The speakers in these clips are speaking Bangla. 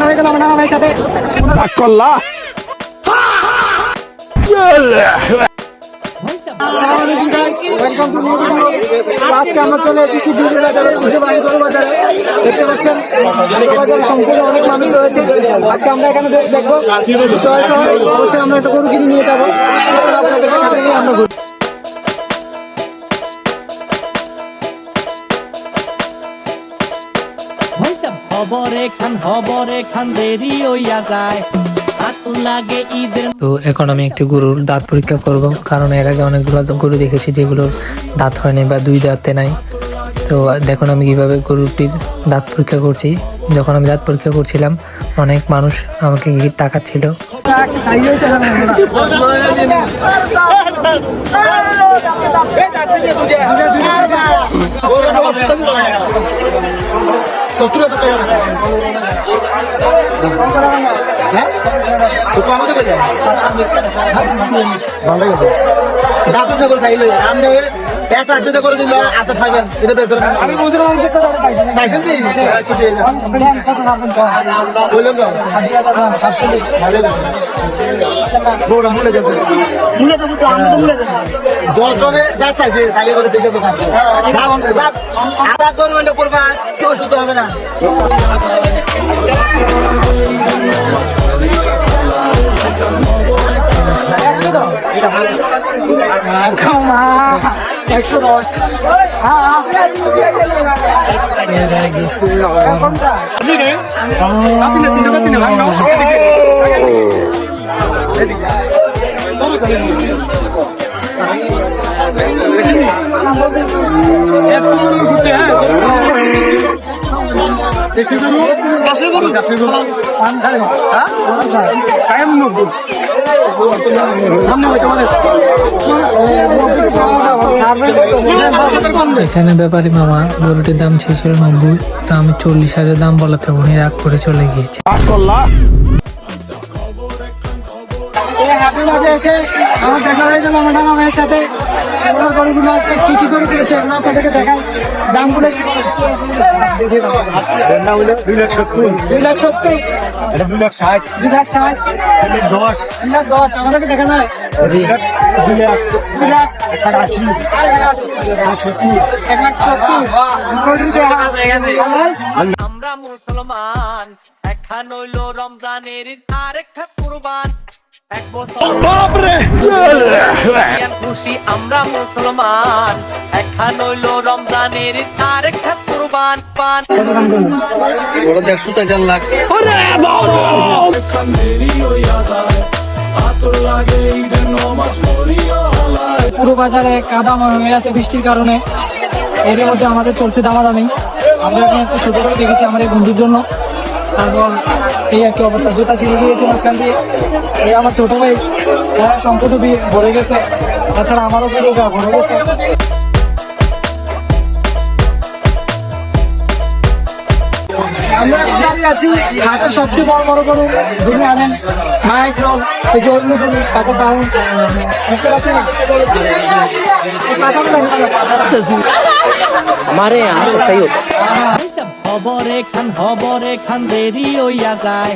হয়ে গেল আমার নানা ভাইয়ের সাথে। আজকে আমরা চলে এসেছি বিভিন্ন বাজারে, গরু বাজারে। দেখতে পাচ্ছেন বাজারে সম্পূর্ণ অনেক মানুষ রয়েছে। আজকে আমরা এখানে দেখবো চয়েস হয়, অবশ্যই আমরা একটা গরু কিনে নিয়ে যাবো, আপনাদের সাথে নিয়ে আমরা ঘুরবো। তো এখন আমি একটি গরুর দাঁত পরীক্ষা করব, কারণ এর আগে অনেকগুলো গরু দেখেছি যেগুলোর দাঁত হয়নি বা দুই দাঁতে নাই। তো দেখুন আমি কিভাবে গরুটির দাঁত পরীক্ষা করছি। যখন আমি দাঁত পরীক্ষা করছিলাম অনেক মানুষ আমাকে গিয়ে তাকাচ্ছিল। আমি বুঝলাম আধা করু হইলে করবা, কেউ শুধু হবে না। এখানে ব্যাপারী মামা গরুটির দাম ছিল 90, তো আমি 40,000 দাম বলাতে উনি রাগ করে চলে গিয়েছে। হাটের মাঝে এসে আমার দেখা হয়ে গেল আমার নানা ভাইয়ের সাথে। গরুগুলো আজকে কি কি করে দিয়েছে আপনাদেরকে দেখাই। দামগুলো 2,60,000 আমাদেরকে দেখা যায়। আমরা মুসলমান, একখান হইল রমজানের আরেকটা কুরবান। এক বছর খুশি আমরা মুসলমান, একখান হইল রমজানের আরেকটা কুরবান। পান ওরা 150 লাখ পুরো বাজারে কাদা হয়ে আছে বৃষ্টির কারণে। এর মধ্যে আমাদের চলছে দামাদামি। আমরা এখন একটু ছোট করে দেখেছি আমার এই বন্ধুর জন্য। তারপর এই একটি অবস্থা, জুতা ছিঁড়ে গিয়েছে মাঝখান দিয়ে। এই আমার ছোট ভাই সম্পূর্ণ ভরে গেছে, তাছাড়া আমারও পুরো গা ভরে গেছে। আমরা এখন দাঁড়িয়ে আছি হাটের সবচেয়ে বড় বড় গরু যিনি আনেন মাইক রোল, এই জরুরি গরু, তারপর পাউন্ড দেখতে পাচ্ছেন না? আমারে খবরে খান দেরি হইয়া যায়।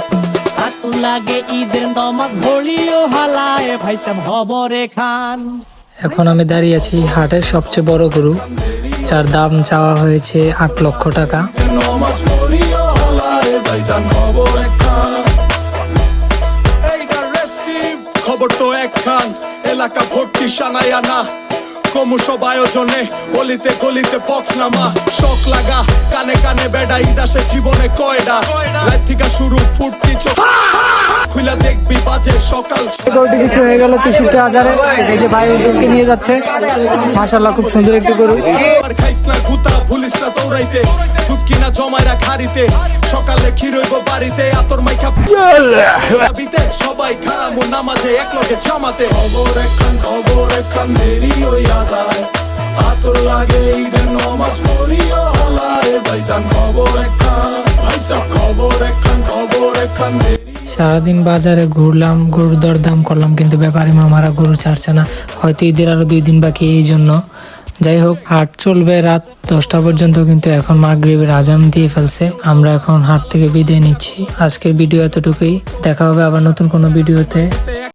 আতু লাগে ঈদের নমাজ ঘড়িও হালায় ভাইসাব খবরে খান। এখন আমি দাঁড়িয়ে আছি হাটের সবচেয়ে বড় গরু, যার দাম চাওয়া হয়েছে 8 লক্ষ টাকা। খবর তো একখান, এলাকা ভর্তি সানায়া না, কমুসব আয়োজনে গলিতে গলিতে বক্স নামা। শখ লাগা কানে কানে বেড়া, ইদাসে জীবনে কয়ডা, রাত থেকে শুরু ফুটতি চোখ খুলে দেখবি বাজে সকাল। গরুটি কিছু হয়ে গেল 63,000-এ। এই যে ভাই ওদেরকে নিয়ে যাচ্ছে, মাশাআল্লাহ খুব সুন্দর একটি গরু। খাইস না গুতা, ভুলিস না দৌড়াইতে, দুঃখি না জমাইরা খারিতে, সকালে ক্ষীরইব বাড়িতে, আতর মাইখা বিতে সবাই খারামো নামাজে একলগে জামাতে। খবর একখান দেরি হইয়া যায়, আতর লাগে ঈদের নমাজ পড়িও হলায় ভাইজান। খবর একখান সারাদিন বাজারে ঘুরলাম, গরুর দরদাম করলাম, কিন্তু ব্যাপারী মামারা গরু ছাড়ছে না। হয়তো ঈদের আরো 2 দিন বাকি, এই জন্য যাই হোক, হাট চলবে রাত 10টা পর্যন্ত, কিন্তু এখন মাগরিবের আজান দিয়ে ফেলছে। আমরা এখন হাট থেকে বিদায় নিচ্ছি। আজকের ভিডিও এতটুকুই, দেখা হবে আবার নতুন কোনো ভিডিওতে।